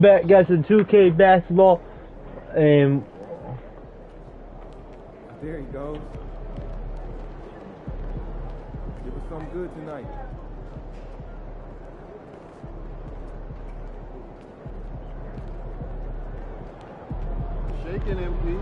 Back, guys, in 2K basketball, and there he goes. Give us something good tonight. Shaking MP.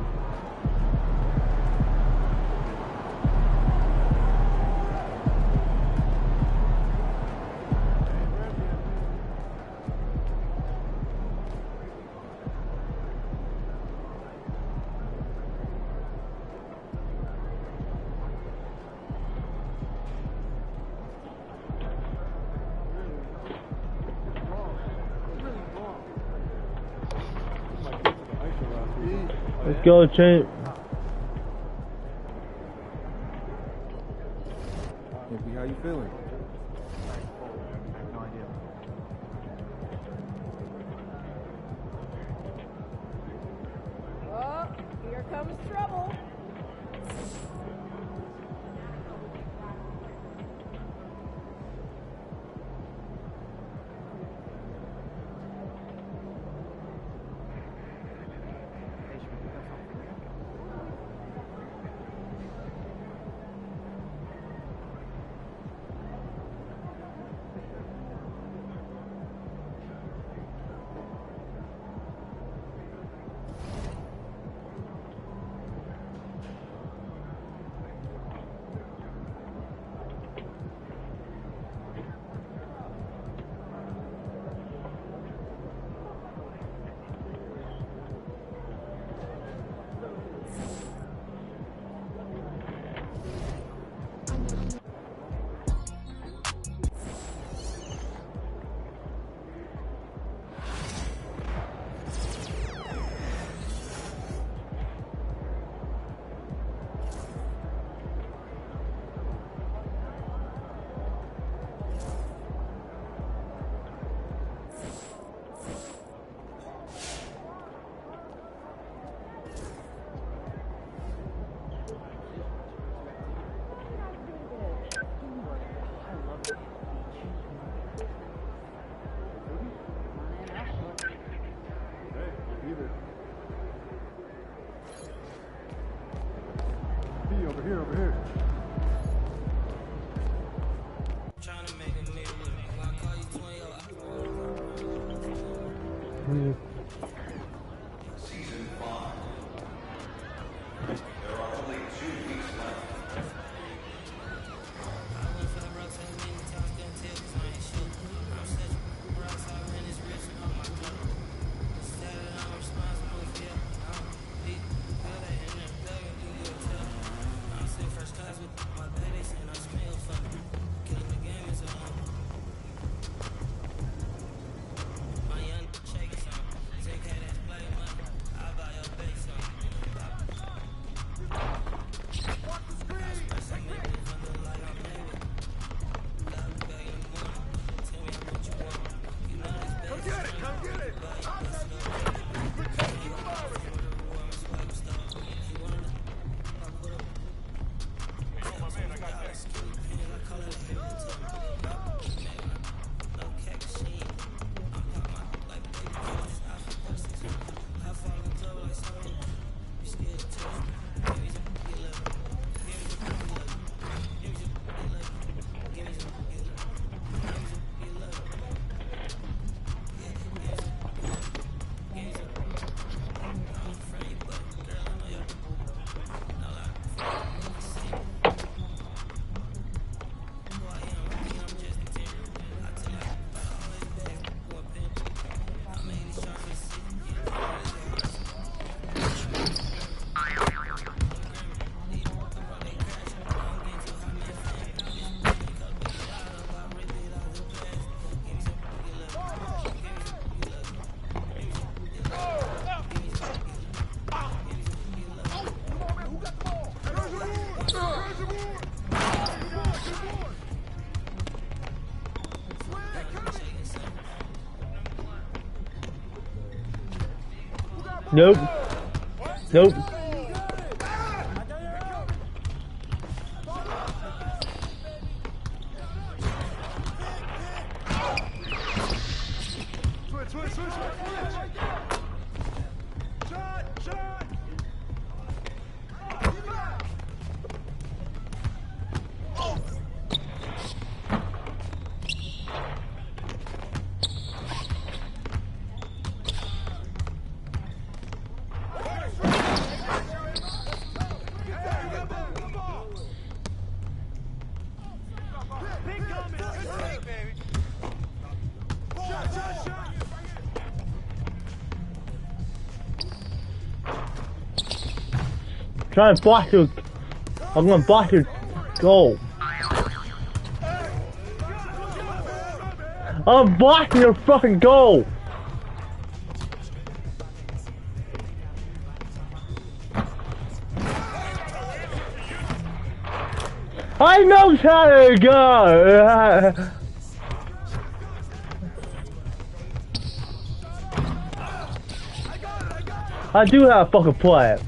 let's go, champ. MP, how you feeling? No idea. Oh, here comes trouble. Over here. Season 5. There are only 2 weeks left. Nope. Nope. Switch. trying to block your. I'm gonna block your goal. I'm blocking your fucking goal. I know how to go. I do have a fucking plan.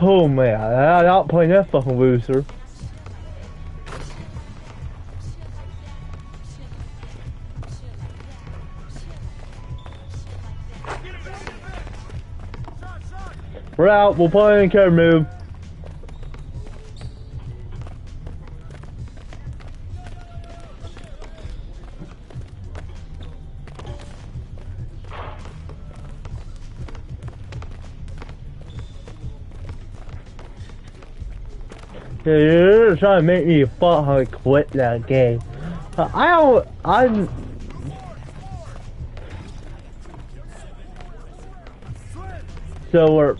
Oh man, I'm not playing that fucking loser. We're out, we'll play in care move. Yeah, you're trying to make me fucking quit that game. I'm... So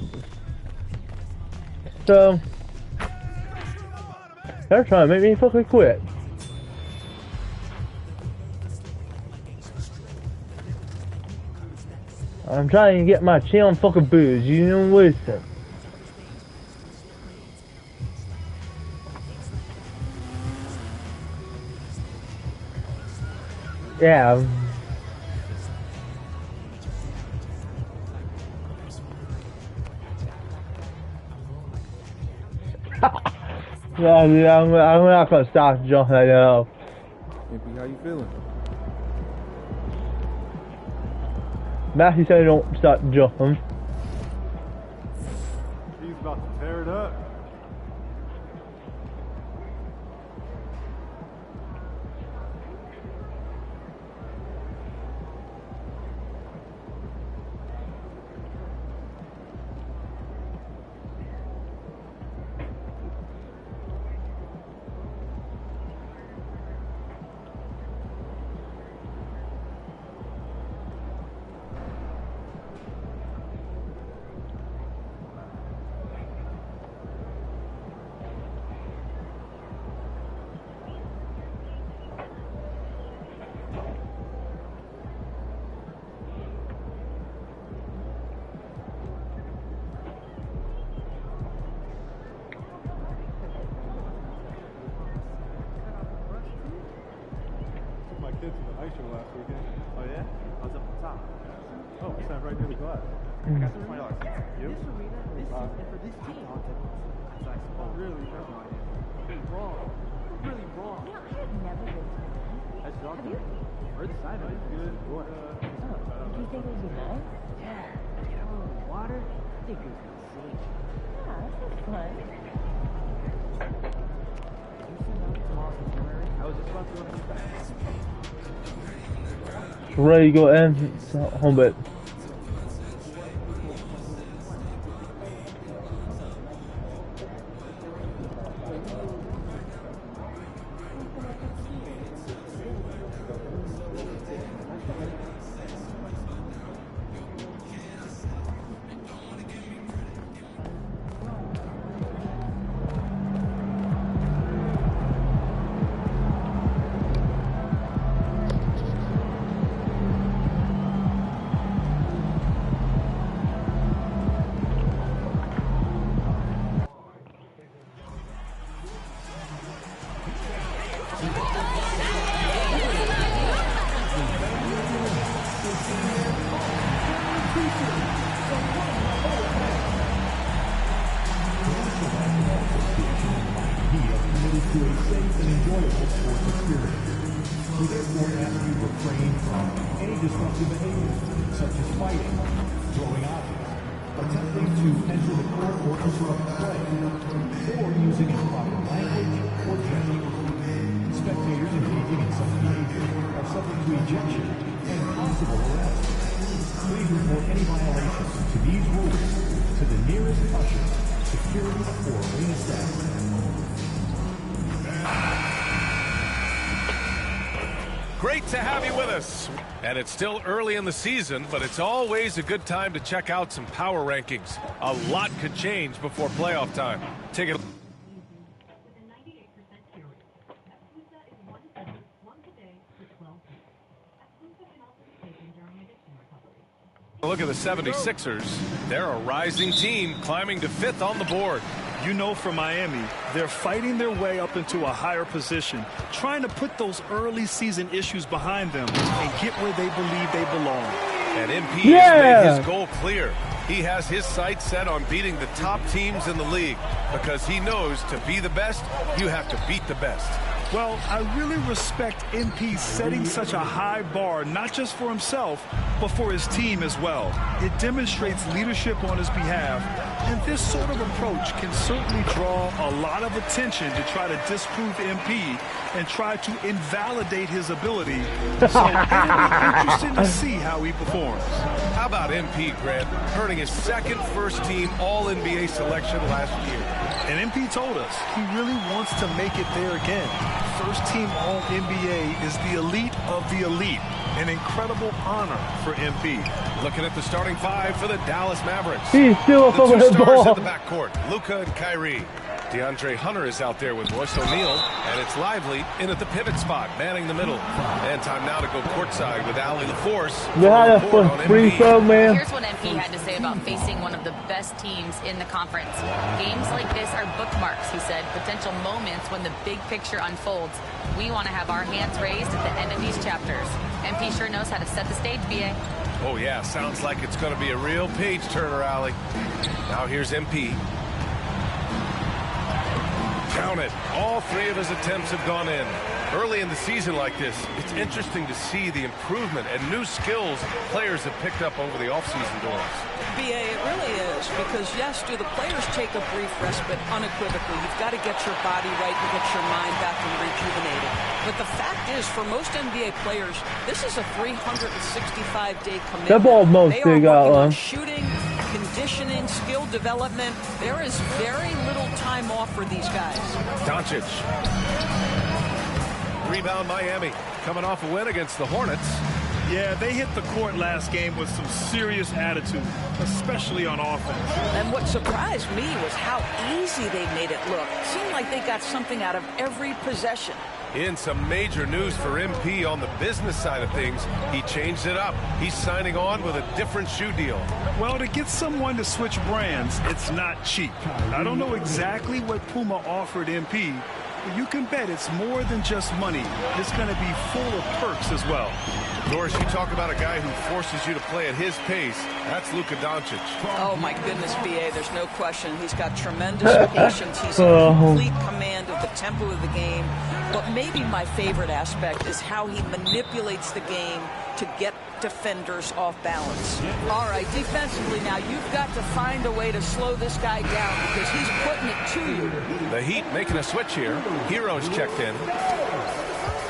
they're trying to make me fucking quit. I'm trying to get my chin on fucking booze, you don't listen. Yeah. Yeah, dude, I'm not gonna stop jumping, I know. MP, how you feeling? Matthew said don't stop jumping. He's about to tear it up. Kids in the ice show last weekend. Oh yeah? I was up on top. Oh, we sat right near the glass. I got some $20. You? This arena, this is for this team. Oh, really? That's no idea. It's wrong. Really wrong. You know, I have never been to one. That's Have you? Heard the sign of it. Good. Oh, do you think it would be nice? Yeah, get a little water. I think it was gonna sleep. Yeah, that sounds fun. You send out tomorrow's itinerary? I was just about to look at that. Ready to go in, home bit. To a safe and enjoyable sports experience. We therefore ask you to refrain from any disruptive behavior, such as fighting, throwing objects, attempting to enter the court or interrupt play, or using improper language or gestures. Spectators engaging in such behavior are subject to ejection and possible arrest. Please report any violations to these rules to the nearest usher, security, or arena staff. Great to have you with us. And it's still early in the season, but it's always a good time to check out some power rankings. A lot could change before playoff time. Take it. Look at the 76ers. They're a rising team climbing to 5th on the board. You know, for Miami, they're fighting their way up into a higher position, trying to put those early season issues behind them and get where they believe they belong. And MP has made his goal clear. He has his sights set on beating the top teams in the league because he knows to be the best, you have to beat the best. Well, I really respect MP setting such a high bar, not just for himself, but for his team as well. It demonstrates leadership on his behalf, and this sort of approach can certainly draw a lot of attention to try to disprove MP and try to invalidate his ability. So it'll be interesting to see how he performs. How about MP, Grant, earning his second first-team All-NBA selection last year? And MP told us he really wants to make it there again. First-team All-NBA is the elite of the elite. An incredible honor for MP. Looking at the starting five for the Dallas Mavericks. He's still the two the stars ball. in the backcourt, Luka and Kyrie. DeAndre Hunter is out there with Royce O'Neal, and it's Lively in at the pivot spot, manning the middle. And time now to go courtside with Allie LaForce. Yeah, that's a free throw, man. Here's what MP had to say about facing one of the best teams in the conference. Games like this are bookmarks, he said, potential moments when the big picture unfolds. We want to have our hands raised at the end of these chapters. MP sure knows how to set the stage, BA. Oh, yeah, sounds like it's going to be a real page-turner, Allie. Now here's MP. Count it. All three of his attempts have gone in. Early in the season like this, it's interesting to see the improvement and new skills players have picked up over the offseason doors. BA, it really is, because yes, do the players take a brief respite? Unequivocally. You've got to get your body right and get your mind back and rejuvenated. But the fact is, for most NBA players, this is a 365-day commitment. That ball most they are big working out, on shooting, conditioning, skill development. There is very little time off for these guys. Doncic. Rebound Miami, coming off a win against the Hornets. Yeah, they hit the court last game with some serious attitude, especially on offense. And what surprised me was how easy they made it look. It seemed like they got something out of every possession. In some major news for MP on the business side of things, he changed it up. He's signing on with a different shoe deal. Well, to get someone to switch brands, it's not cheap. I don't know exactly what Puma offered MP, but you can bet it's more than just money. It's going to be full of perks as well. Doris, you talk about a guy who forces you to play at his pace. That's Luka Doncic. Oh, my goodness, BA, there's no question. He's got tremendous patience. He's in complete command of the tempo of the game. But maybe my favorite aspect is how he manipulates the game to get defenders off balance. All right, defensively now, you've got to find a way to slow this guy down because he's putting it to you. The Heat making a switch here. Heroes checked in.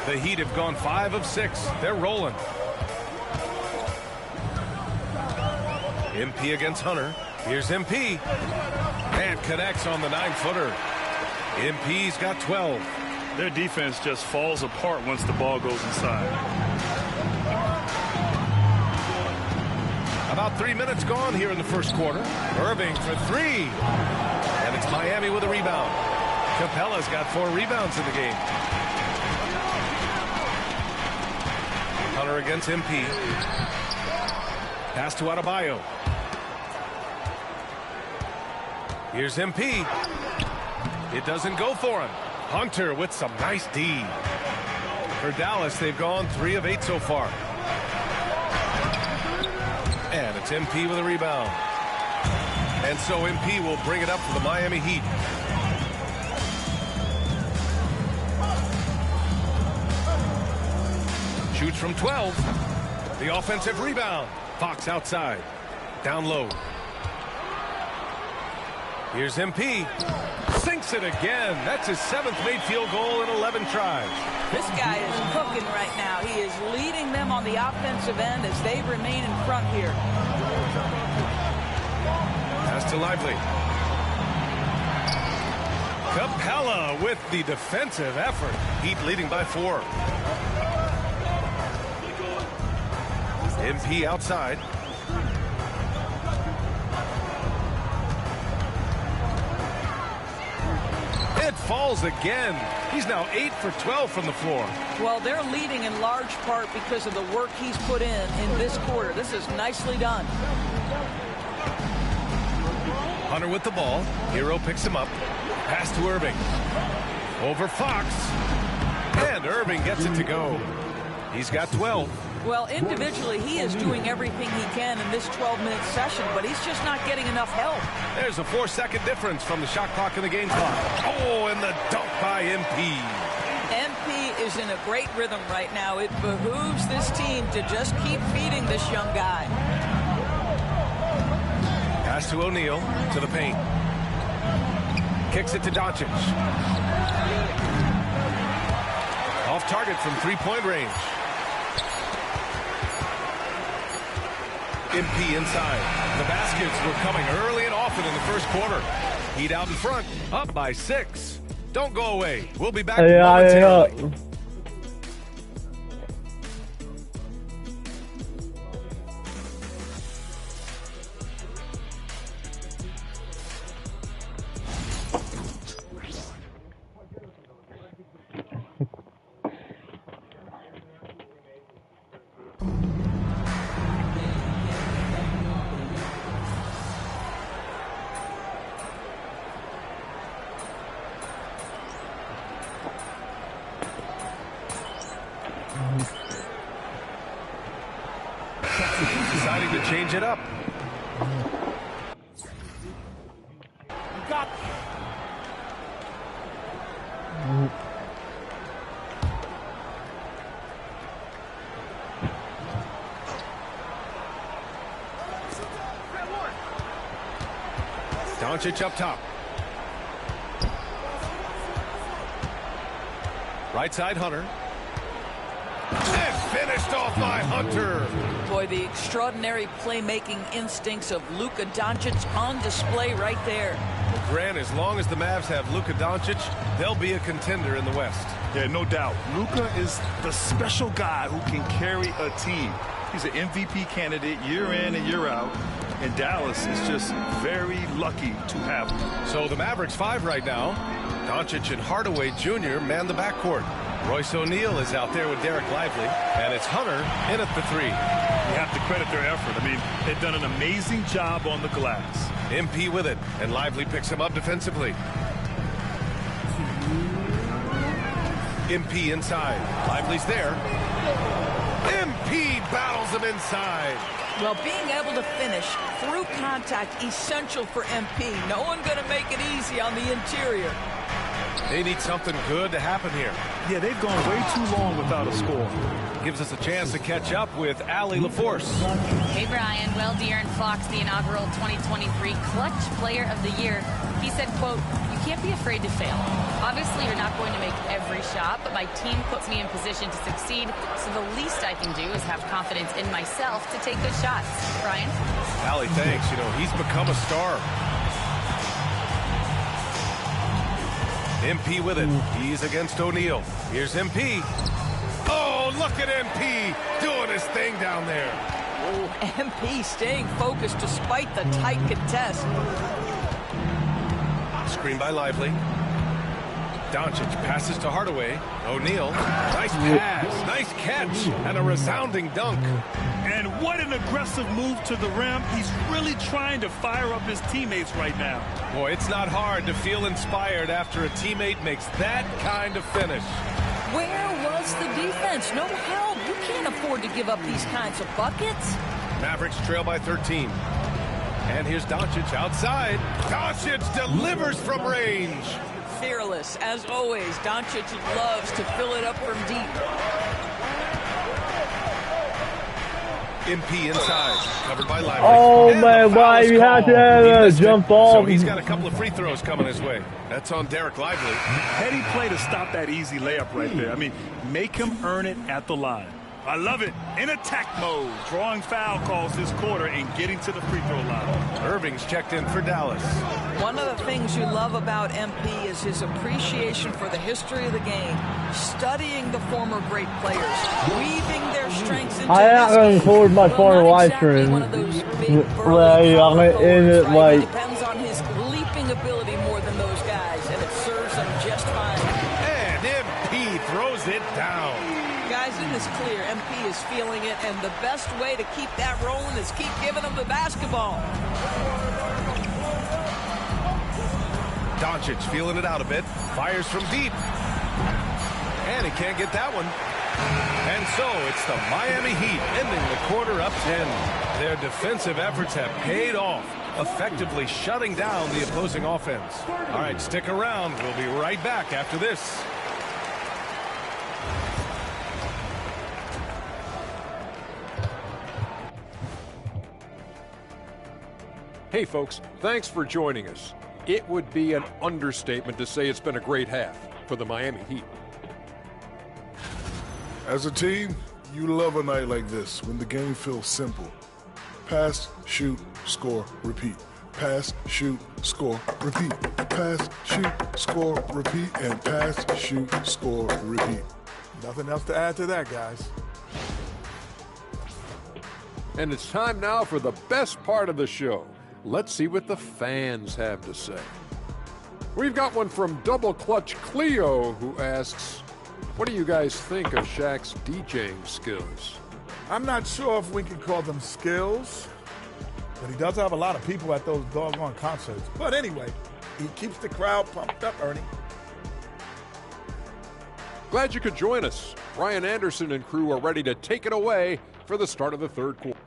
The Heat have gone 5 of 6. They're rolling. MP against Hunter. Here's MP. And connects on the 9-footer. MP's got 12. Their defense just falls apart once the ball goes inside. About 3 minutes gone here in the first quarter. Irving for 3. And it's Miami with a rebound. Capella's got 4 rebounds in the game. Hunter against MP. Pass to Adebayo. Here's MP. It doesn't go for him. Hunter with some nice D. For Dallas, they've gone 3 of 8 so far. And It's MP with a rebound. And so MP will bring it up for the Miami Heat. Shoots from 12. The offensive rebound. Fox outside. Down low. Here's MP. Sinks it again. That's his 7th made field goal in 11 tries. This guy is cooking right now. He is leading them on the offensive end as they remain in front here. Pass to Lively. Capella with the defensive effort. Heat leading by 4. MP outside. It falls again. He's now 8 for 12 from the floor. Well, they're leading in large part because of the work he's put in this quarter. This is nicely done. Hunter with the ball. Hero picks him up. Pass to Irving. Over Fox. And Irving gets it to go. He's got 12. Well, individually, he is doing everything he can in this 12-minute session, but he's just not getting enough help. There's a 4-second difference from the shot clock and the game clock. Oh, and the dunk by MP. MP is in a great rhythm right now. It behooves this team to just keep feeding this young guy. Pass to O'Neal, to the paint. Kicks it to Doncic. Off target from three-point range. MP inside. The baskets were coming early and often in the first quarter. Heat out in front, up by 6. Don't go away. We'll be back momentarily. Deciding to change it up. Got Doncic up top. Right side, Hunter. And finished off by Hunter. Boy, the extraordinary playmaking instincts of Luka Doncic on display right there. Grant, as long as the Mavs have Luka Doncic, they'll be a contender in the West. Yeah, no doubt. Luka is the special guy who can carry a team. He's an MVP candidate year in and year out. And Dallas is just very lucky to have him. So the Mavericks 5 right now. Doncic and Hardaway Jr. man the backcourt. Royce O'Neal is out there with Derek Lively, and it's Hunter in at the 3. You have to credit their effort. I mean, they've done an amazing job on the glass. MP with it, and Lively picks him up defensively. MP inside. Lively's there. MP battles him inside. Well, being able to finish through contact, essential for MP. No one going to make it easy on the interior. They need something good to happen here. Yeah, they've gone way too long without a score. Gives us a chance to catch up with Allie LaForce. Hey, Brian. Well, De'Aaron Fox, the inaugural 2023 Clutch Player of the Year, he said, quote, "You can't be afraid to fail. Obviously, you're not going to make every shot, but my team puts me in position to succeed, so the least I can do is have confidence in myself to take good shots." Brian? Allie, thanks. You know, he's become a star. MP with it. He's against O'Neal. Here's MP. Oh, look at MP doing his thing down there. Oh, MP staying focused despite the tight contest. Screen by Lively. Doncic passes to Hardaway. O'Neal. Nice pass. Nice catch. And a resounding dunk. And what an aggressive move to the rim. He's really trying to fire up his teammates right now. Boy, it's not hard to feel inspired after a teammate makes that kind of finish. Where was the defense? No help. You can't afford to give up these kinds of buckets. Mavericks trail by 13. And here's Doncic outside. Doncic delivers from range. Fearless, as always. Doncic loves to fill it up from deep. MP inside, covered by Lively. Oh And man, the foul why is you have to called. have He a missed jump it, ball? So he's got a couple of free throws coming his way. That's on Derek Lively. Heady play to stop that easy layup right there. I mean, make him earn it at the line. I love it. In attack mode, drawing foul calls this quarter and getting to the free throw line. Irving's checked in for Dallas. One of the things you love about MP is his appreciation for the history of the game, studying the former great players, weaving their strengths into I am going to record my former live stream. It depends on his leaping ability more than those guys, and it serves him just fine. And MP throws it down. Guys, it is clear MP is feeling it, and the best way to keep that rolling is keep giving him the basketball. Doncic feeling it out a bit. Fires from deep. And he can't get that one. And so it's the Miami Heat ending the quarter up 10. Their defensive efforts have paid off, effectively shutting down the opposing offense. All right, stick around. We'll be right back after this. Hey folks, thanks for joining us. It would be an understatement to say it's been a great half for the Miami Heat. As a team, you love a night like this when the game feels simple. Pass, shoot, score, repeat. Pass, shoot, score, repeat. Pass, shoot, score, repeat, and pass, shoot, score, repeat. Nothing else to add to that, guys. And it's time now for the best part of the show. Let's see what the fans have to say. We've got one from Double Clutch Cleo who asks, what do you guys think of Shaq's DJing skills? I'm not sure if we can call them skills, but he does have a lot of people at those doggone concerts. But anyway, he keeps the crowd pumped up, Ernie. Glad you could join us. Ryan Anderson and crew are ready to take it away for the start of the third quarter.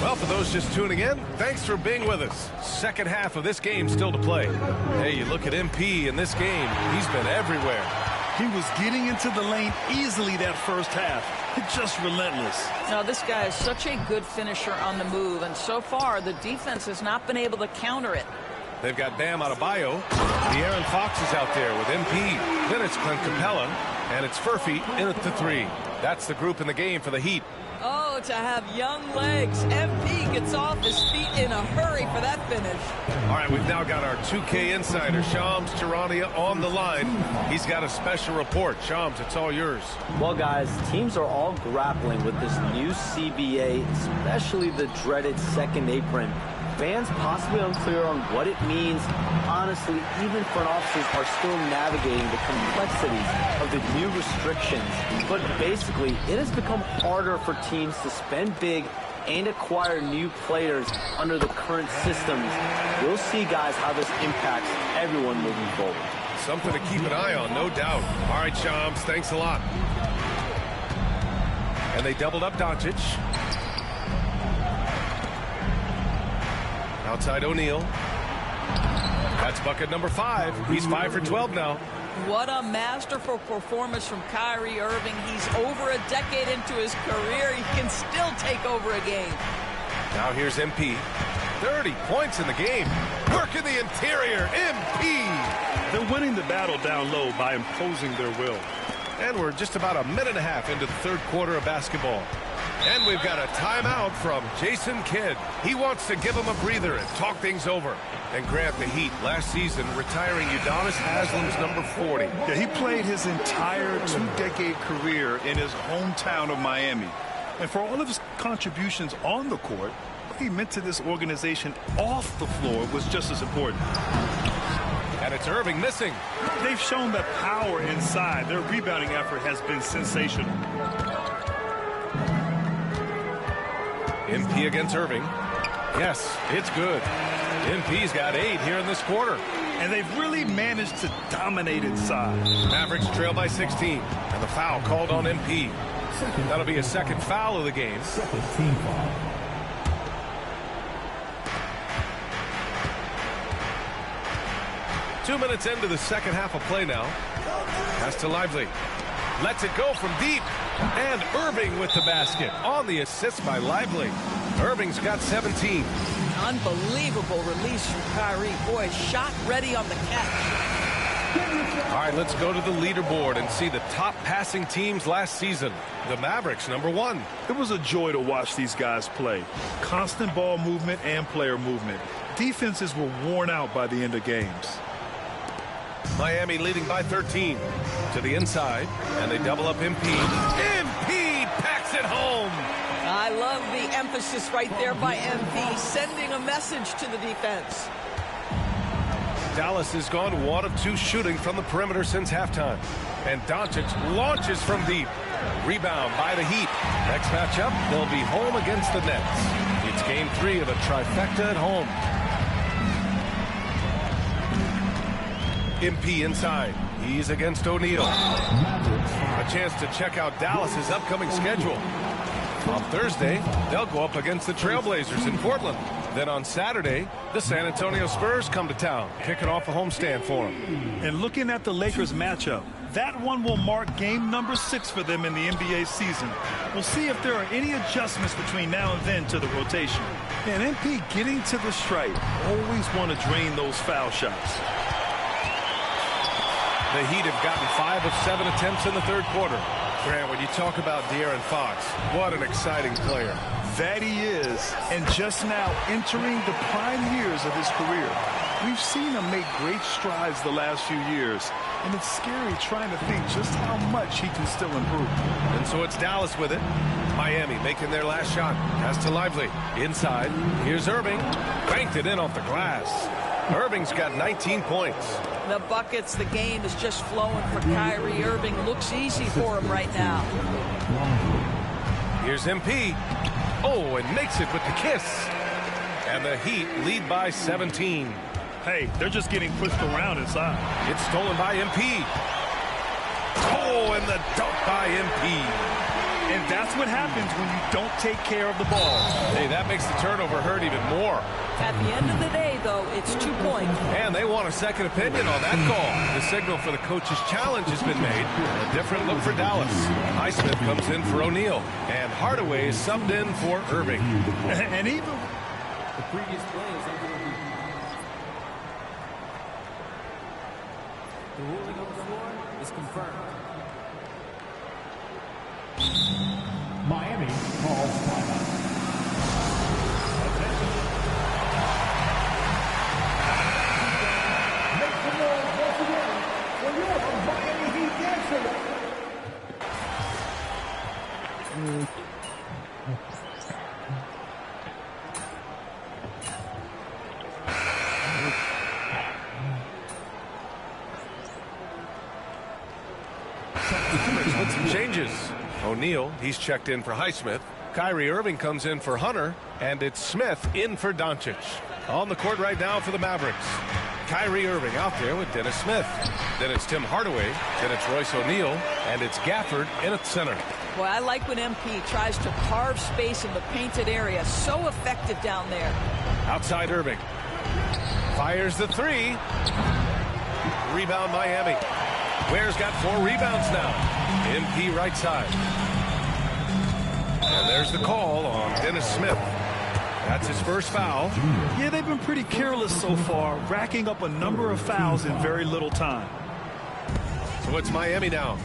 Well, for those just tuning in, thanks for being with us. Second half of this game still to play. Hey, you look at MP in this game, he's been everywhere. He was getting into the lane easily that first half. Just relentless. Now, this guy is such a good finisher on the move, and so far the defense has not been able to counter it. They've got Bam Adebayo. De'Aaron Fox is out there with MP. Then it's Clint Capella, and it's Furphy in at the three. That's the group in the game for the Heat. Oh, to have young legs. MP gets off his feet in a hurry for that finish. All right, we've now got our 2K insider, Shams Charania, on the line. He's got a special report. Shams, it's all yours. Well, guys, teams are all grappling with this new CBA, especially the dreaded second apron. Fans possibly unclear on what it means. Honestly, even front officers are still navigating the complexities of the new restrictions. But basically, it has become harder for teams to spend big and acquire new players under the current systems. We'll see, guys, how this impacts everyone moving forward. Something to keep an eye on, no doubt. All right, Shams, thanks a lot. And they doubled up Doncic. Outside O'Neal. That's bucket number 5. He's 5 for 12 now. What a masterful performance from Kyrie Irving. He's over a decade into his career. He can still take over a game. Now here's MP. 30 points in the game. Work in the interior. MP. They're winning the battle down low by imposing their will. And we're just about a minute and a half into the third quarter of basketball. And we've got a timeout from Jason Kidd. He wants to give him a breather and talk things over. And Grant, the Heat last season retiring Udonis Haslam's number 40. Yeah, he played his entire two-decade career in his hometown of Miami. And for all of his contributions on the court, what he meant to this organization off the floor was just as important. And it's Irving missing. They've shown that power inside. Their rebounding effort has been sensational. MP against Irving. Yes, it's good. MP's got 8 here in this quarter. and they've really managed to dominate inside. Mavericks trail by 16, and the foul called on MP. That'll be a second foul of the game. Second team foul. Two minutes into the second half of play now. Pass to Lively. Lets it go from deep. And Irving with the basket on the assist by Lively. Irving's got 17. Unbelievable release from Kyrie. Boy, shot ready on the catch. All right, let's go to the leaderboard and see the top passing teams last season. The Mavericks, #1. It was a joy to watch these guys play. Constant ball movement and player movement. Defenses were worn out by the end of games. Miami leading by 13. To the inside, and they double up MP. MP packs it home. I love the emphasis right there by MP, sending a message to the defense. Dallas has gone 1 of 2 shooting from the perimeter since halftime. And Doncic launches from deep. Rebound by the Heat. Next matchup, they'll be home against the Nets. It's game 3 of a trifecta at home. MP inside. He's against O'Neal. A chance to check out Dallas's upcoming schedule. On Thursday, they'll go up against the Trailblazers in Portland. Then on Saturday, the San Antonio Spurs come to town, kicking off a homestand for them. And looking at the Lakers matchup, that one will mark game number 6 for them in the NBA season. We'll see if there are any adjustments between now and then to the rotation. And MP getting to the stripe, always want to drain those foul shots. The Heat have gotten 5 of 7 attempts in the third quarter. Grant, when you talk about De'Aaron Fox, what an exciting player. That he is, and just now entering the prime years of his career. We've seen him make great strides the last few years, and it's scary trying to think just how much he can still improve. And so it's Dallas with it. Miami making their last shot. Pass to Lively. Inside. Here's Irving. Banked it in off the glass. Irving's got 19 points. The buckets, the game is just flowing for Kyrie Irving. Looks easy for him right now. Here's MP. Oh, and makes it with the kiss. And the Heat lead by 17. Hey, they're just getting pushed around inside. It's stolen by MP. Oh, and the dunk by MP. And that's what happens when you don't take care of the ball. Hey, that makes the turnover hurt even more. At the end of the day, though, it's 2 points. And they want a second opinion on that call. The signal for the coach's challenge has been made. A different look for Dallas. Highsmith comes in for O'Neal. And Hardaway is subbed in for Irving. And even The previous play is under review. The ruling on the floor is confirmed. Miami calls timeout. Make some noise once again for your Miami Heat dancer. With some changes. O'Neal, he's checked in for Highsmith. Kyrie Irving comes in for Hunter. And it's Smith in for Doncic. On the court right now for the Mavericks. Kyrie Irving out there with Dennis Smith. Then it's Tim Hardaway. Then it's Royce O'Neal. And it's Gafford in at center. Boy, I like when MP tries to carve space in the painted area. So effective down there. Outside Irving. Fires the 3. Rebound Miami. Ware's got 4 rebounds now. MP right side. And there's the call on Dennis Smith. That's his first foul. Yeah, they've been pretty careless so far, racking up a number of fouls in very little time. So it's Miami now.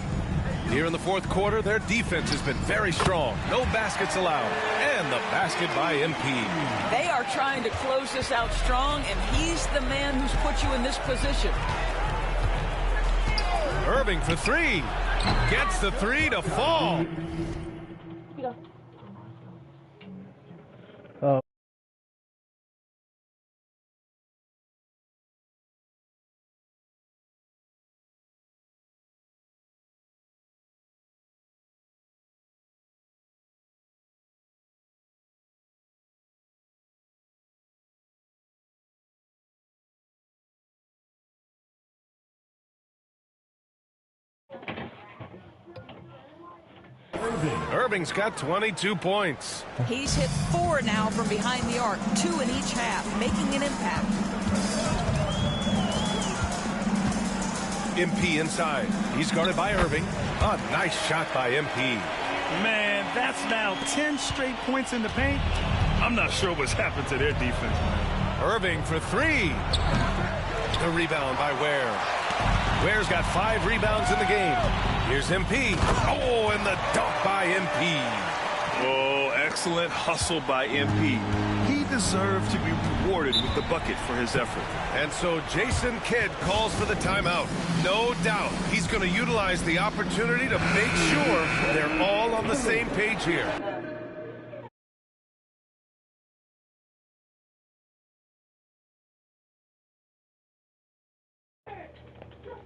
Here in the fourth quarter, their defense has been very strong. No baskets allowed. And the basket by MP. They are trying to close this out strong, and he's the man who's put you in this position. Irving for 3. Gets the 3 to fall. Irving. Irving's got 22 points. He's hit 4 now from behind the arc, 2 in each half, making an impact. MP inside. He's guarded by Irving. A nice shot by MP. Man, that's now 10 straight points in the paint. I'm not sure what's happened to their defense, man. Irving for 3. The rebound by Ware. Ware's got 5 rebounds in the game. Here's MP. Oh, and the dunk by MP. Oh, excellent hustle by MP. He deserved to be rewarded with the bucket for his effort. And so Jason Kidd calls for the timeout. No doubt he's going to utilize the opportunity to make sure they're all on the same page here.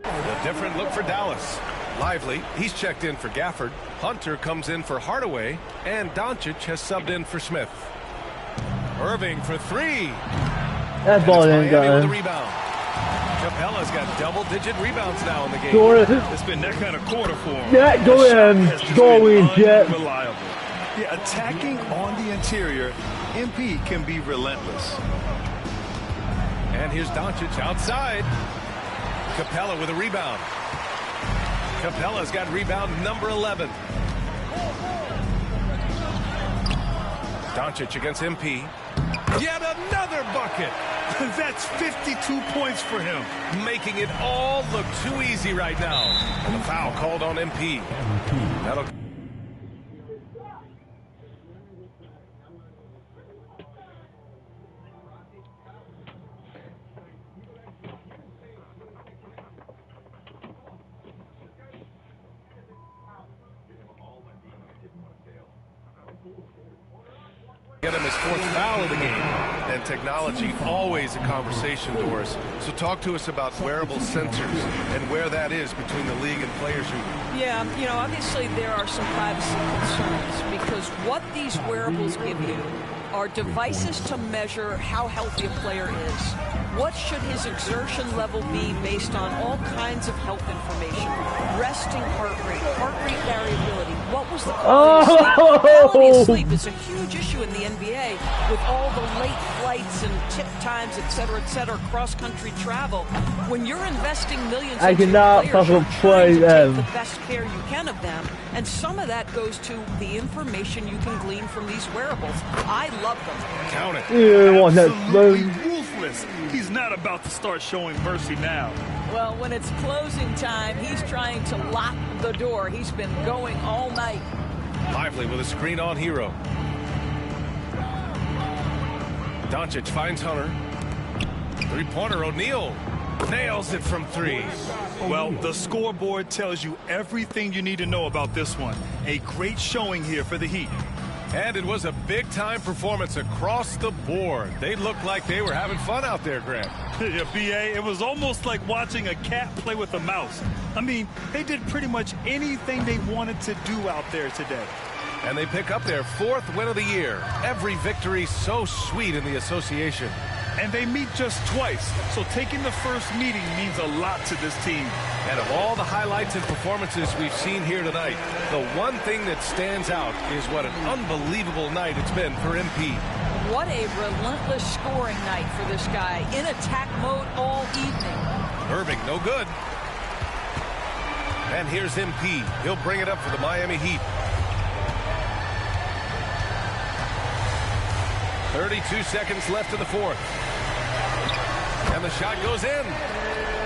A different look for Dallas. Lively, he's checked in for Gafford. Hunter comes in for Hardaway. And Doncic has subbed in for Smith. Irving for 3. That ball didn't go Miami with in. the rebound. Capella's got double-digit rebounds now in the game. It's been that kind of quarter for him. That going, going, Jet. Unreliable. Yeah, attacking on the interior, MP can be relentless. And here's Doncic outside. Capella with a rebound. Capella's got rebound number 11. Doncic against MP. Yet another bucket. That's 52 points for him. Making it all look too easy right now. And the foul called on MP. That'll... get him his 4th foul of the game. And technology, always a conversation, Doris. So talk to us about wearable sensors and where that is between the league and players who... Yeah, you know, obviously there are some privacy concerns because what these wearables give you are devices to measure how healthy a player is. What should his exertion level be based on all kinds of health information? Resting heart rate variability. What was the quality of sleep? Quality of sleep is a huge issue in the NBA with all the late flights and tip times, et cetera, cross-country travel. When you're investing millions I into cannot players, you're fucking trying to play them. take the best care you can of them, and some of that goes to the information you can glean from these wearables. I love them. Count it. You want that Absolutely ruthless. He's not about to start showing mercy now. Well, when it's closing time, he's trying to lock the door. He's been going all night. Lively with a screen on Hero. Doncic finds Hunter. 3-pointer, O'Neal nails it from 3. Well, the scoreboard tells you everything you need to know about this one. A great showing here for the Heat. And it was a big-time performance across the board. They looked like they were having fun out there, Grant. Yeah, BA, it was almost like watching a cat play with a mouse. I mean, they did pretty much anything they wanted to do out there today. And they pick up their 4th win of the year. Every victory so sweet in the association. And they meet just twice, so taking the first meeting means a lot to this team. And of all the highlights and performances we've seen here tonight, the one thing that stands out is what an unbelievable night it's been for MP. What a relentless scoring night for this guy. In attack mode all evening. Irving, no good. And here's MP. He'll bring it up for the Miami Heat. 32 seconds left in the 4th. And the shot goes in.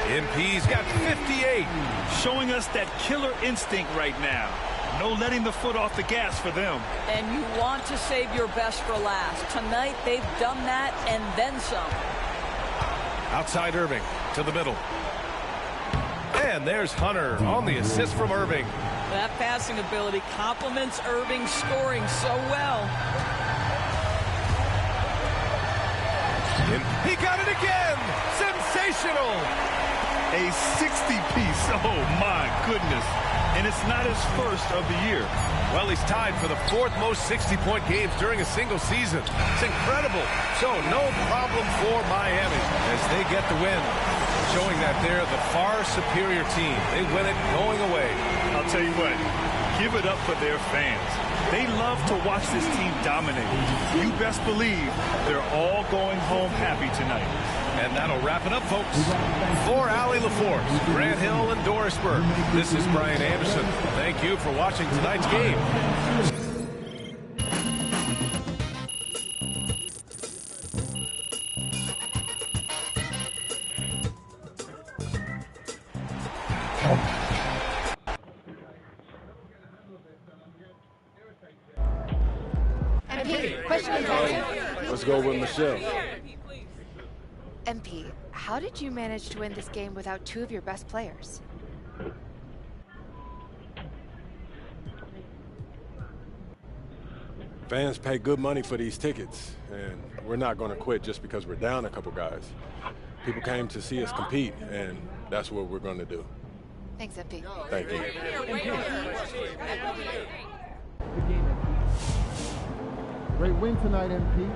MP's got 58. Showing us that killer instinct right now. No letting the foot off the gas for them. And you want to save your best for last. Tonight they've done that and then some. Outside Irving to the middle. And there's Hunter on the assist from Irving. That passing ability complements Irving's scoring so well. He got it again! Sensational! A 60-piece, oh my goodness. And it's not his first of the year. Well, he's tied for the 4th most 60-point games during a single season. It's incredible. So no problem for Miami as they get the win. Showing that they're the far superior team. They win it going away. I'll tell you what, give it up for their fans. They love to watch this team dominate. You best believe they're all going home happy tonight. And that'll wrap it up, folks. For Allie LaForce, Grant Hill, and Dorisburg, this is Brian Anderson. Thank you for watching tonight's game. MP, question and answer. Let's go with Michelle. MP, how did you manage to win this game without two of your best players? Fans pay good money for these tickets, and we're not going to quit just because we're down a couple guys. People came to see us compete, and that's what we're going to do. Thanks, MP. Thank you. Great win tonight, MP.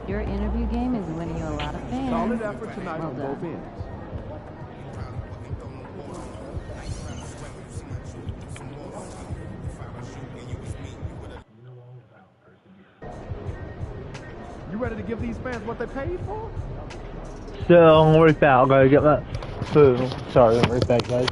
Your interview game is winning you a lot of fans. Solid effort tonight Well on done. both ends. You ready to give these fans what they paid for? So I'm gonna reach out. I gotta get my food. Sorry, I'm right back, guys.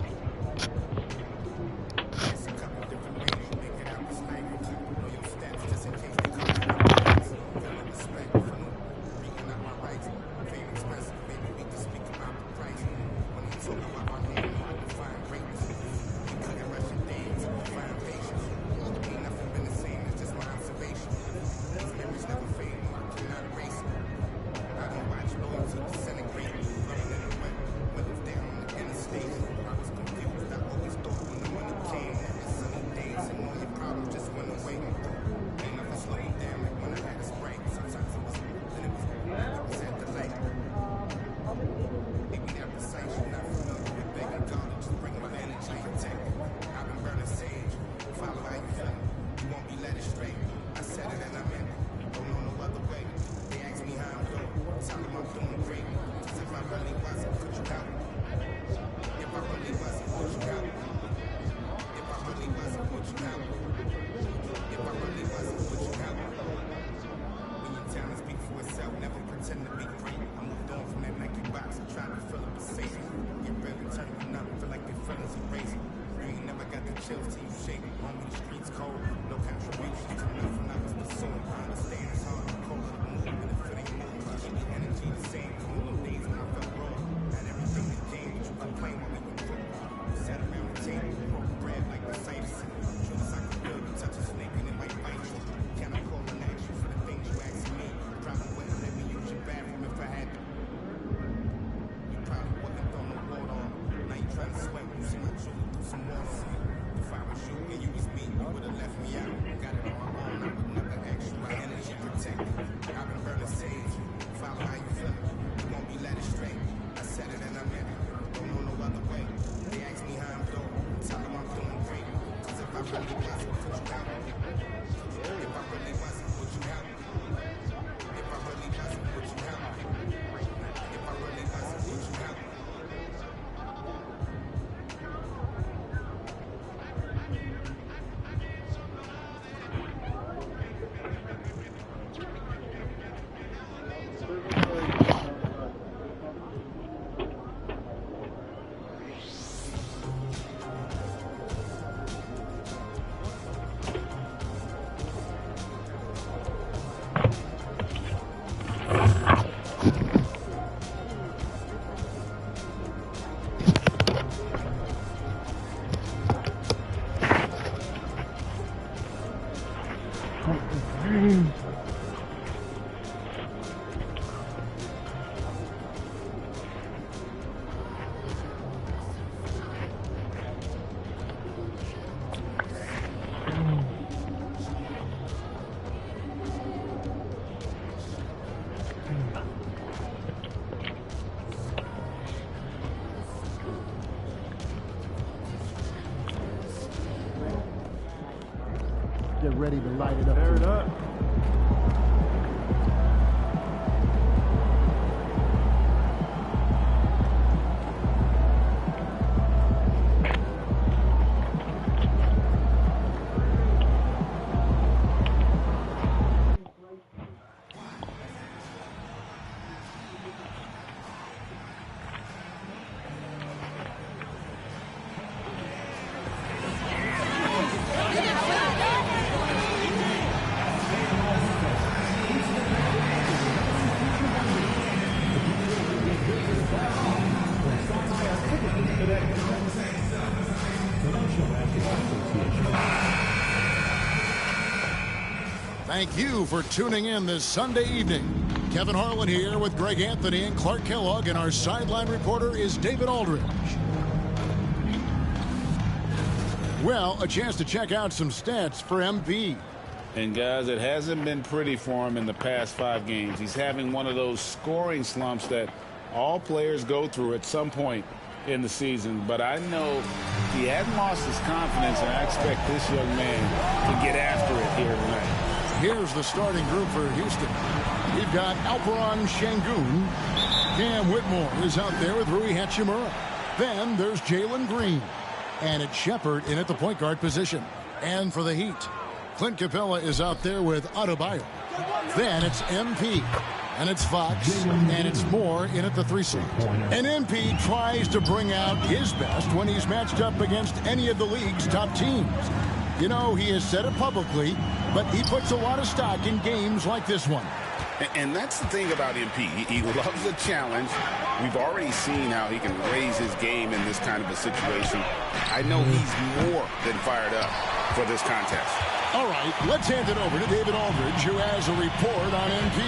ready to light it up. Tear it up. Thank you for tuning in this Sunday evening. Kevin Harlan here with Greg Anthony and Clark Kellogg, and our sideline reporter is David Aldridge. Well, a chance to check out some stats for MP. And guys, it hasn't been pretty for him in the past 5 games. He's having one of those scoring slumps that all players go through at some point in the season. But I know he hadn't lost his confidence, and I expect this young man to get after it here tonight. Here's the starting group for Houston. We've got Alperon Şengün. Cam Whitmore is out there with Rui Hachimura. Then there's Jalen Green. And it's Shepard in at the point guard position. And for the Heat, Clint Capella is out there with Adebayo. Then it's MP. And it's Fox. And it's Moore in at the 3 slot. And MP tries to bring out his best when he's matched up against any of the league's top teams. You know, he has said it publicly, but he puts a lot of stock in games like this one. And that's the thing about MP. He loves a challenge. We've already seen how he can raise his game in this kind of a situation. I know he's more than fired up for this contest. All right, let's hand it over to David Aldridge, who has a report on MP.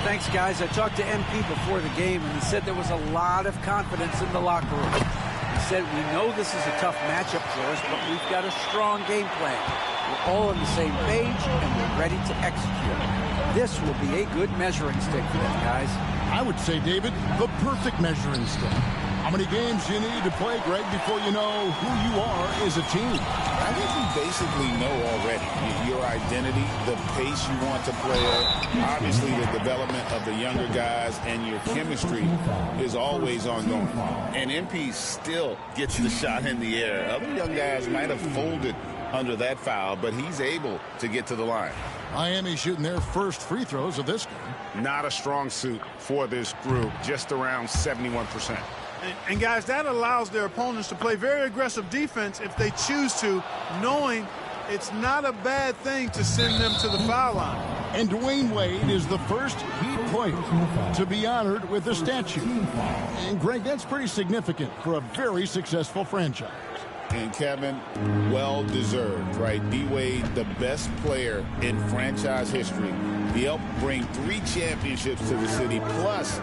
Thanks, guys. I talked to MP before the game, and he said there was a lot of confidence in the locker room. He said, we know this is a tough matchup for us, but we've got a strong game plan. We're all on the same page, and we're ready to execute. This will be a good measuring stick for them, guys. I would say, David, the perfect measuring stick. How many games do you need to play, Greg, before you know who you are as a team? I think you basically know already your identity, the pace you want to play at, obviously the development of the younger guys, and your chemistry is always ongoing. And MP still gets the shot in the air. Other young guys might have folded under that foul, but he's able to get to the line. Miami shooting their first free throws of this game. Not a strong suit for this group, just around 71%. And guys, that allows their opponents to play very aggressive defense if they choose to, knowing it's not a bad thing to send them to the foul line. And Dwayne Wade is the first Heat player to be honored with a statue. And Greg, that's pretty significant for a very successful franchise. And Kevin, well deserved, right? D-Wade, the best player in franchise history. He helped bring 3 championships to the city, plus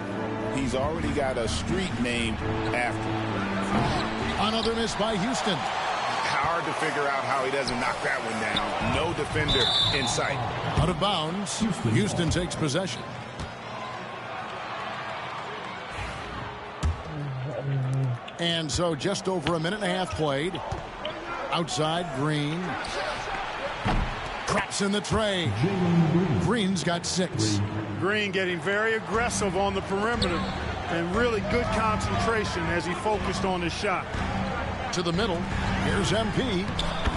he's already got a street named after him. Another miss by Houston. Hard to figure out how he doesn't knock that one down. No defender in sight. Out of bounds. Houston takes possession. And so just over a minute and a half played. Outside, Green. Traps in the tray. Green's got 6. Green getting very aggressive on the perimeter and really good concentration as he focused on his shot. To the middle. Here's MP.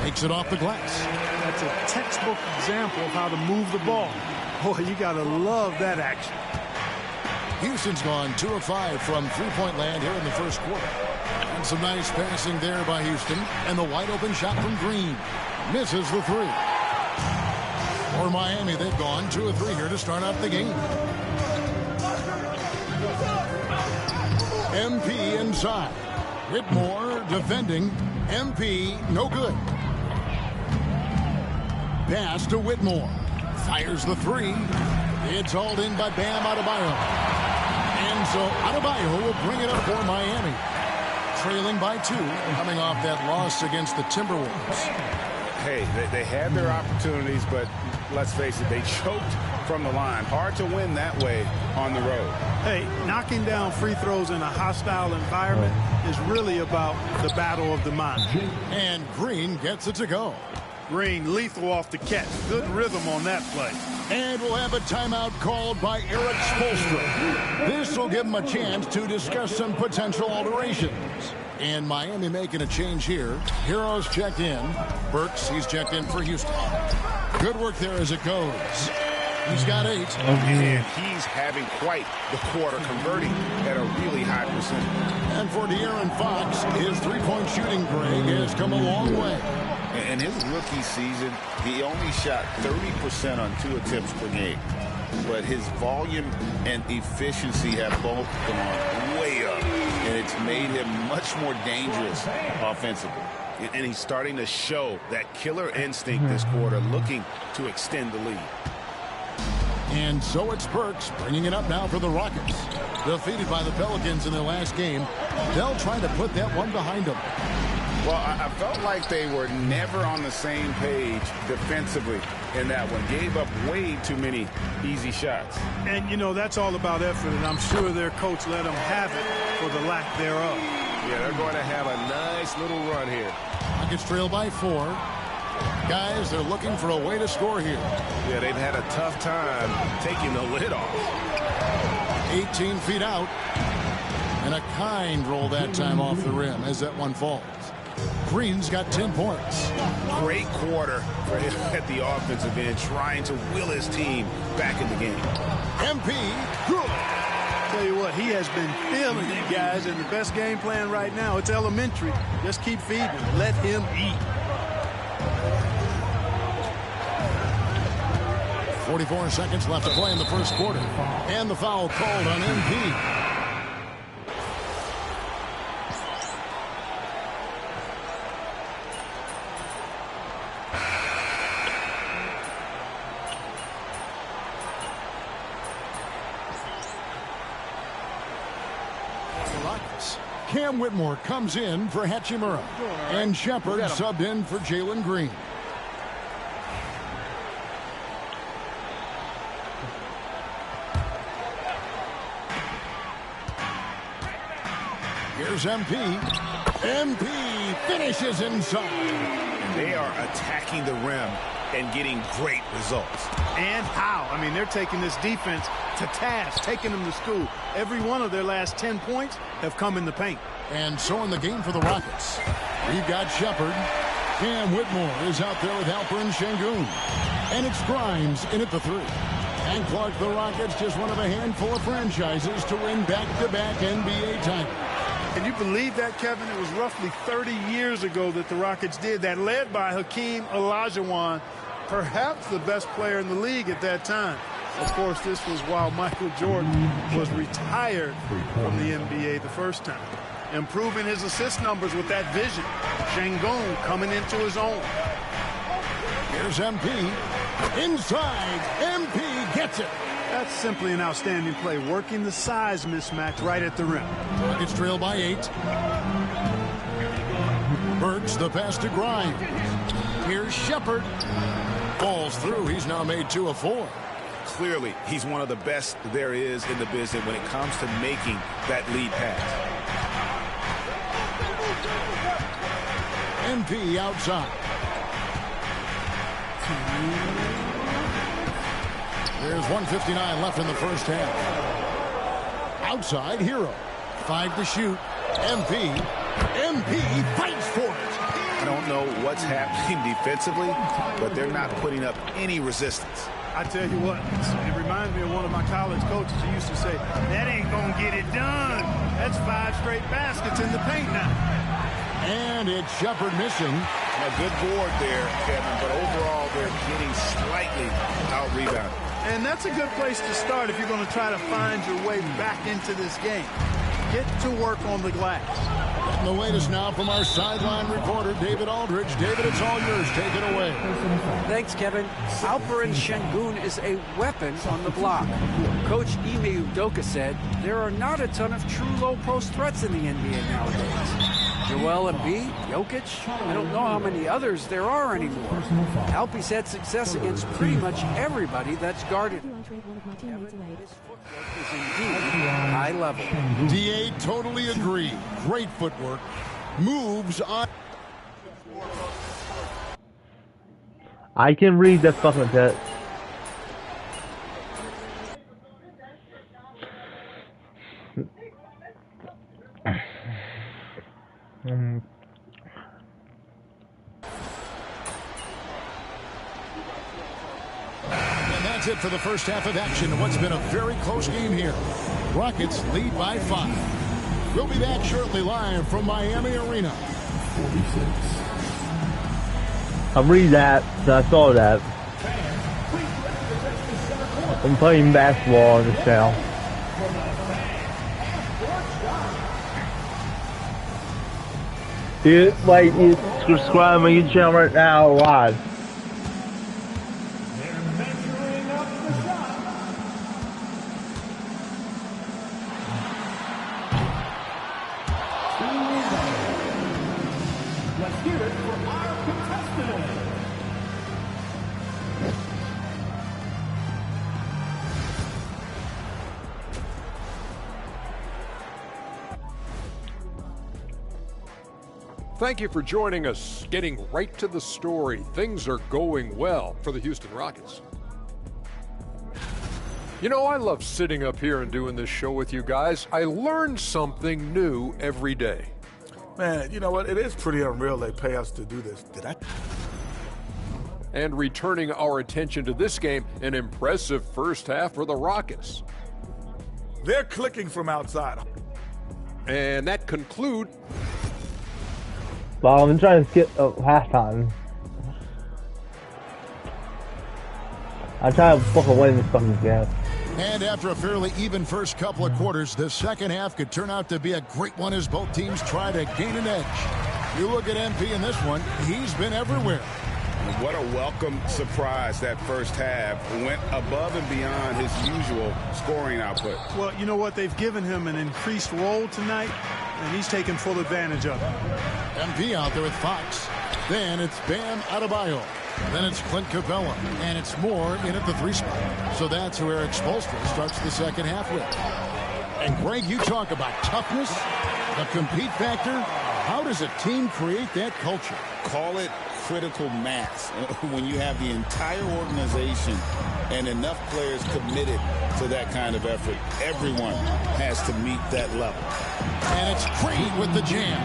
Makes it off the glass. That's a textbook example of how to move the ball. Boy, you got to love that action. Houston's gone 2 of 5 from three-point land here in the first quarter. And some nice passing there by Houston. And the wide open shot from Green. Misses the 3. For Miami, they've gone 2 of 3 here to start out the game. MP inside. Whitmore defending. MP no good. Pass to Whitmore. Fires the 3. It's hauled in by Bam Adebayo. And so Adebayo will bring it up for Miami. Trailing by 2, coming off that loss against the Timberwolves. Hey, they had their opportunities, but let's face it, they choked from the line. Hard to win that way on the road. Hey, knocking down free throws in a hostile environment is really about the battle of the mind. And Green gets it to go. Green, lethal off the catch. Good rhythm on that play. And we'll have a timeout called by Eric Spoelstra. This will give him a chance to discuss some potential alterations. And Miami making a change here. Heroes checked in. Burks, he's checked in for Houston. Good work there as it goes. He's got 8. And he's having quite the quarter, converting at a really high percentage. And for De'Aaron Fox, his three-point shooting, Greg, has come a long way. In his rookie season, he only shot 30% on 2 attempts per game. But his volume and efficiency have both gone way up. And it's made him much more dangerous offensively. And he's starting to show that killer instinct this quarter, looking to extend the lead. And so it's Burks bringing it up now for the Rockets. Defeated by the Pelicans in their last game, they'll try to put that one behind them. Well, I felt like they were never on the same page defensively in that one. Gave up way too many easy shots. And, you know, that's all about effort, and I'm sure their coach let them have it for the lack thereof. Yeah, they're going to have a nice little run here. Rockets trail by 4. Guys, they're looking for a way to score here. Yeah, they've had a tough time taking the lid off. 18 feet out. And a kind roll that time off the rim as that one falls. Green's got 10 points. Great quarter for him at the offensive end, trying to will his team back in the game. MP, good. Tell you what, he has been feeling it, guys, and the best game plan right now, it's elementary. Just keep feeding him. Let him eat. 44 seconds left to play in the first quarter. And the foul called on MP. Cam Whitmore comes in for Hachimura. And Shepard subbed in for Jalen Green. Here's MP. MP finishes inside. They are attacking the rim and getting great results. And how? I mean, they're taking this defense to task, taking them to school. Every one of their last 10 points have come in the paint. And so in the game for the Rockets, we've got Shepard. Cam Whitmore is out there with Alperen Şengün. And it's Grimes in at the 3. And Clark, the Rockets, just one of a handful of franchises to win back-to-back NBA titles. Can you believe that, Kevin? It was roughly 30 years ago that the Rockets did that, led by Hakeem Olajuwon, perhaps the best player in the league at that time. Of course, this was while Michael Jordan was retired from the NBA the first time. Improving his assist numbers with that vision. Şengün coming into his own. Here's MP. Inside. MP gets it. That's simply an outstanding play, working the size mismatch right at the rim. Rockets trail by 8. Burks the pass to Grimes. Here's Shepard. Falls through. He's now made 2 of 4. Clearly, he's one of the best there is in the business when it comes to making that lead pass. MP outside. There's 1:59 left in the first half. Outside, Hero. 5 to shoot. MP fights for it. I don't know what's happening defensively, but they're not putting up any resistance. I tell you what, it reminds me of one of my college coaches who used to say, that ain't gonna get it done. That's 5 straight baskets in the paint now. And it's Shepard missing. A good board there, Kevin, but overall they're getting slightly out-rebounded. And that's a good place to start if you're going to try to find your way back into this game. Get to work on the glass. And the latest now from our sideline reporter, David Aldridge. David, it's all yours. Take it away. Thanks, Kevin. Alperen Şengün is a weapon on the block. Coach Ime Udoka said there are not a ton of true low-post threats in the NBA nowadays. Joel Embiid, Jokic, I don't know how many others there are anymore. Alpe's had success against pretty much everybody that's guarded. Is indeed high level. DA totally agree. Great footwork. Moves on. I can read the fucking text. And that's it for the first half of action in what's been a very close game here. Rockets lead by 5. We'll be back shortly live from Miami Arena. 46. I'm reading that, so I saw that. I'm playing basketball just now. You subscribe my YouTube channel right now live. Let's hear it for our contestant. Thank you for joining us. Getting right to the story. Things are going well for the Houston Rockets. You know, I love sitting up here and doing this show with you guys. I learn something new every day. Man, you know what? It is pretty unreal they pay us to do this. And returning our attention to this game, an impressive first half for the Rockets. They're clicking from outside. And that concludes... Well, I'm trying to skip halftime. I'm trying to fucking win this fucking game. And after a fairly even first couple of quarters, the second half could turn out to be a great one as both teams try to gain an edge. You look at MP in this one, he's been everywhere. What a welcome surprise that first half. Went above and beyond his usual scoring output. Well, you know what? They've given him an increased role tonight, and he's taken full advantage of it. MP out there with Fox. Then it's Bam Adebayo. Then it's Clint Capella. And it's Moore in at the 3 spot. So that's who Eric Spoelstra starts the second half with. And Greg, you talk about toughness, the compete factor. How does a team create that culture? Call it critical mass. When you have the entire organization and enough players committed to that kind of effort, everyone has to meet that level. And it's Green with the jam.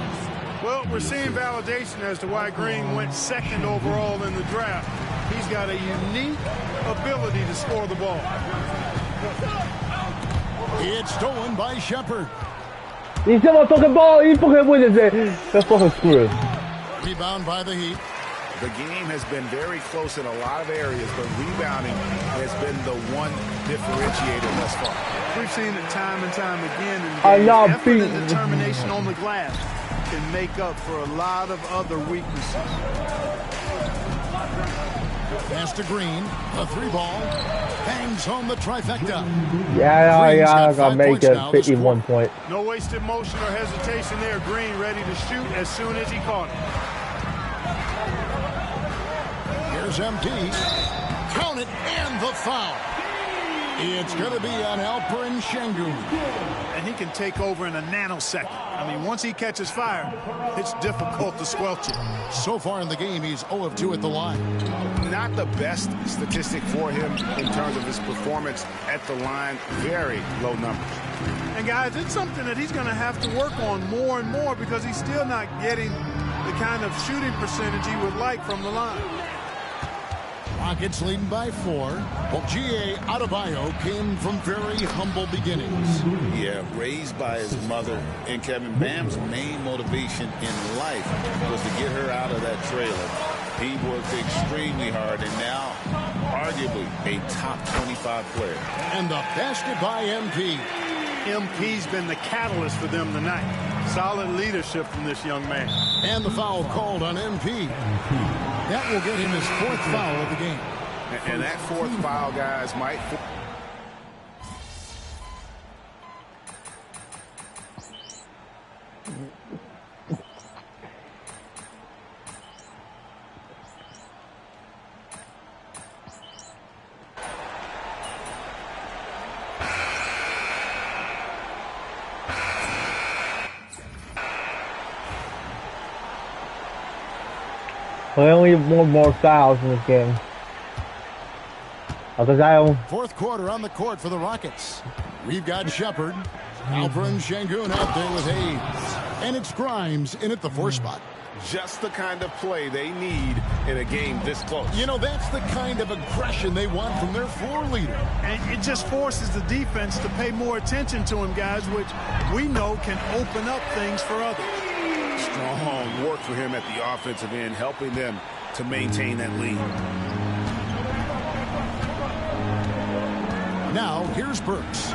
Well, we're seeing validation as to why Green went second overall in the draft. He's got a unique ability to score the ball. It's stolen by Shepard. He's still a fucking ball. He fucking wins it. That's fucking screwed. Rebound by the Heat. The game has been very close in a lot of areas, but rebounding has been the one differentiator thus far. We've seen it time and time again in the game. Effort and determination on the glass can make up for a lot of other weaknesses. Pass to Green, a 3 ball, hangs home the trifecta. Yeah, I gotta make it 51 point. No wasted motion or hesitation there. Green ready to shoot as soon as he caught it. Here's MP. Count it, and the foul. It's going to be on Alperen Şengün. And he can take over in a nanosecond. I mean, once he catches fire, it's difficult to squelch it. So far in the game, he's 0 of 2 at the line. Not the best statistic for him in terms of his performance at the line. Very low numbers. And guys, it's something that he's going to have to work on more and more because he's still not getting the kind of shooting percentage he would like from the line. Rockets leading by 4. Well, G.A. Adebayo came from very humble beginnings. Yeah, raised by his mother. And Kevin, Bam's main motivation in life was to get her out of that trailer. He worked extremely hard and now arguably a top 25 player. And the basket by MP. MP's been the catalyst for them tonight. Solid leadership from this young man. And the foul called on MP. That will get him his 4th foul of the game. And that 4th foul, guys, might... We only have one more fouls in this game. Because I don't. Fourth quarter on the court for the Rockets. We've got Shepard, Alperen Şengün out there with Hayes. And it's Grimes in at the 4 spot. Just the kind of play they need in a game this close. You know, that's the kind of aggression they want from their floor leader. And it just forces the defense to pay more attention to him, guys, which we know can open up things for others. Strong work for him at the offensive end, helping them to maintain that lead. Now, here's Burks.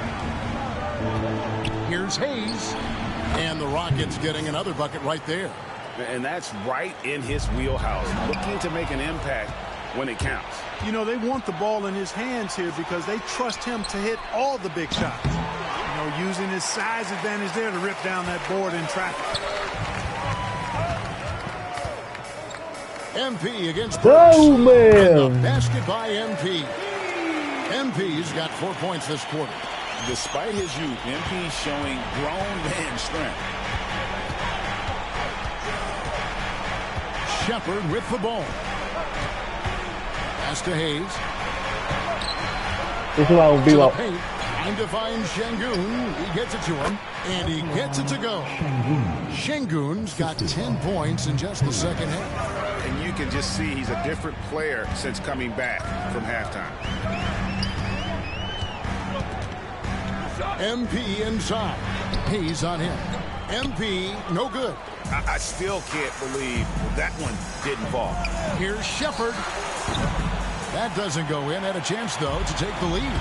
Here's Hayes. And the Rockets getting another bucket right there. And that's right in his wheelhouse, looking to make an impact when it counts. You know, they want the ball in his hands here because they trust him to hit all the big shots. You know, using his size advantage there to rip down that board in traffic. MP against Burks. Oh, man. And the basket by MP. MP's got 4 points this quarter. Despite his youth, MP showing grown man strength. Shepard with the ball. Pass to Hayes. This is what will be up. Trying to find Şengün. He gets it to him, and he gets it to go. Şengün's got 10 points in just the second half. And you can just see he's a different player since coming back from halftime. MP inside. Hayes on him. MP, no good. I still can't believe that one didn't fall. Here's Shepard. That doesn't go in. Had a chance, though, to take the lead.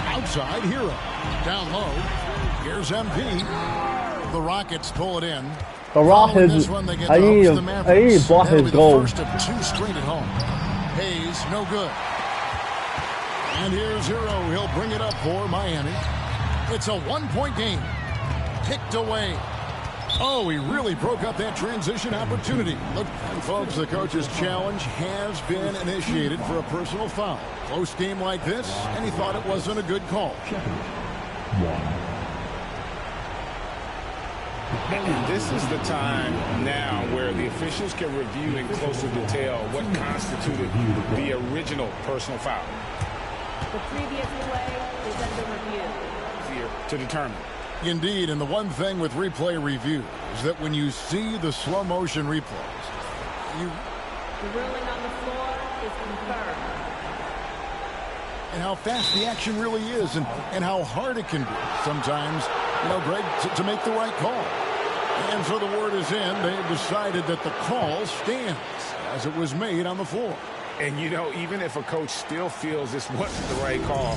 Outside, Hero. Down low. Here's MP. The Rockets pull it in. The Rockets, I need to block his goal. First of 2 straight at home. Hayes, no good. And here's Hero. He'll bring it up for Miami. It's a 1-point game. Picked away. Oh, he really broke up that transition opportunity. Look, folks, the coach's challenge has been initiated for a personal foul. Close game like this, and he thought it wasn't a good call. And this is the time now where the officials can review in closer detail what constituted the original personal foul. The previous play is under review. Here to determine. Indeed, and the one thing with replay review is that when you see the slow motion replays, The ruling on the floor is confirmed. And how fast the action really is and how hard it can be sometimes, you know, Greg, to make the right call. And so the word is in. They've decided that the call stands as it was made on the floor. And, you know, even if a coach still feels this wasn't the right call,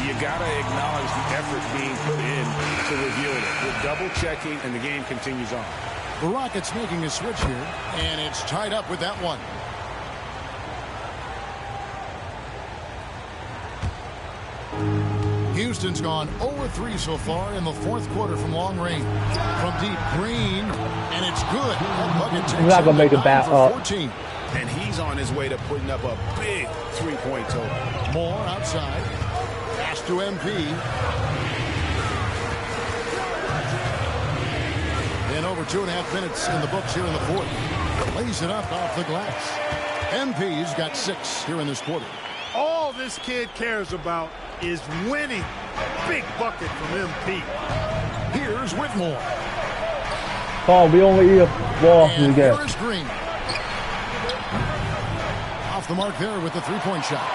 you got to acknowledge the effort being put in to reviewing it. We're double-checking, and the game continues on. The Rockets making a switch here, and it's tied up with that one. Houston's gone 0-3 so far in the fourth quarter from long range. From deep, Green, and it's good. He's not going to make it back up. 14. And he's on his way to putting up a big three-point total. More outside. Pass to MP. And over 2.5 minutes in the books here in the fourth. Lays it up off the glass. MP's got 6 here in this quarter. All this kid cares about is winning. Big bucket from MP. Here's Whitmore. Oh, we only eat a ball from the game. Here's Green. Off the mark there with the three-point shot.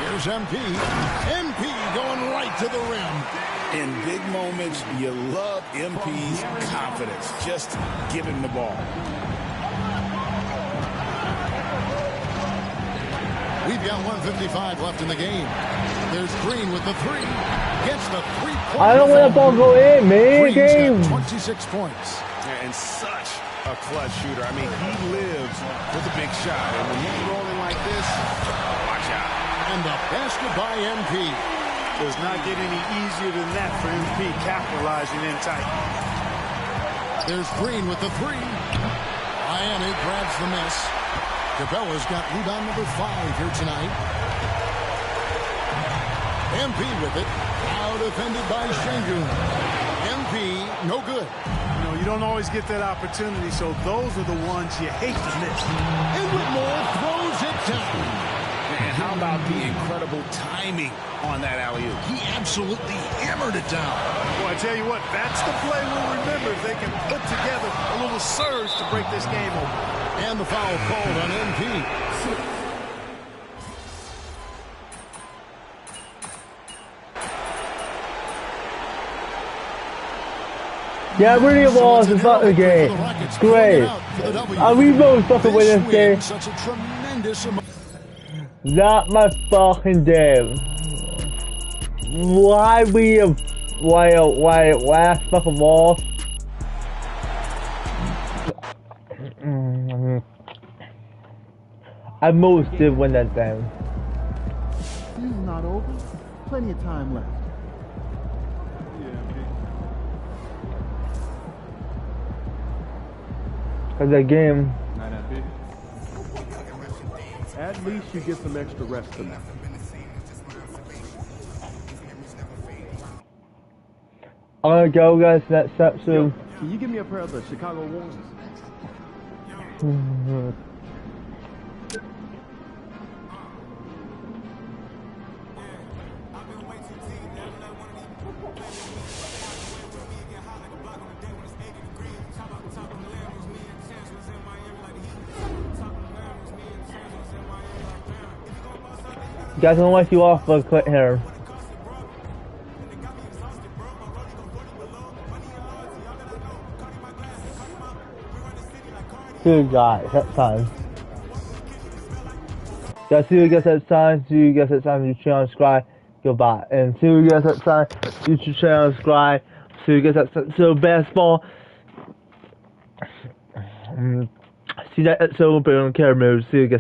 Here's MP. MP going right to the rim. In big moments, you love MP's confidence. Just give him the ball. We've got 1:55 left in the game. There's Green with the 3. Gets the 3-point. I don't want the ball go in, man. Game. 26 points. And such a clutch shooter. I mean, he lives with a big shot. And when he's rolling like this, watch out. And the basket by MP. Does not get any easier than that for MP capitalizing in tight. There's Green with the 3. Miami grabs the miss. Cabela's got rebound number 5 here tonight. MP with it. Now defended by Şengün. MP, no good. You know, you don't always get that opportunity, so those are the ones you hate to miss. And Whitmore throws it down. And how about the incredible timing on that alley-oop? He absolutely hammered it down. Well, I tell you what, that's the play we'll remember if they can put together a little surge to break this game open. And the foul called on MP. Yeah, really was a fucking game. Great. And we both fucking win this game. Such a tremendous amount. Not my fucking damn. Why we have why last fucking lost? I most did win that game. Season's not over. Plenty of time left. Cause that game. At least you get some extra rest tonight. I'm gonna go, guys. Next episode. Can you give me a pair of the Chicago Wolves? Guys, I'm gonna let you off for a quick here. Good guys, that's time. Guys, see you guys next time. See you guys next time. YouTube channel, subscribe. Goodbye. And see you guys next time. YouTube channel, subscribe. See you guys next time. So basketball. See that episode, but I don't care. See you guys.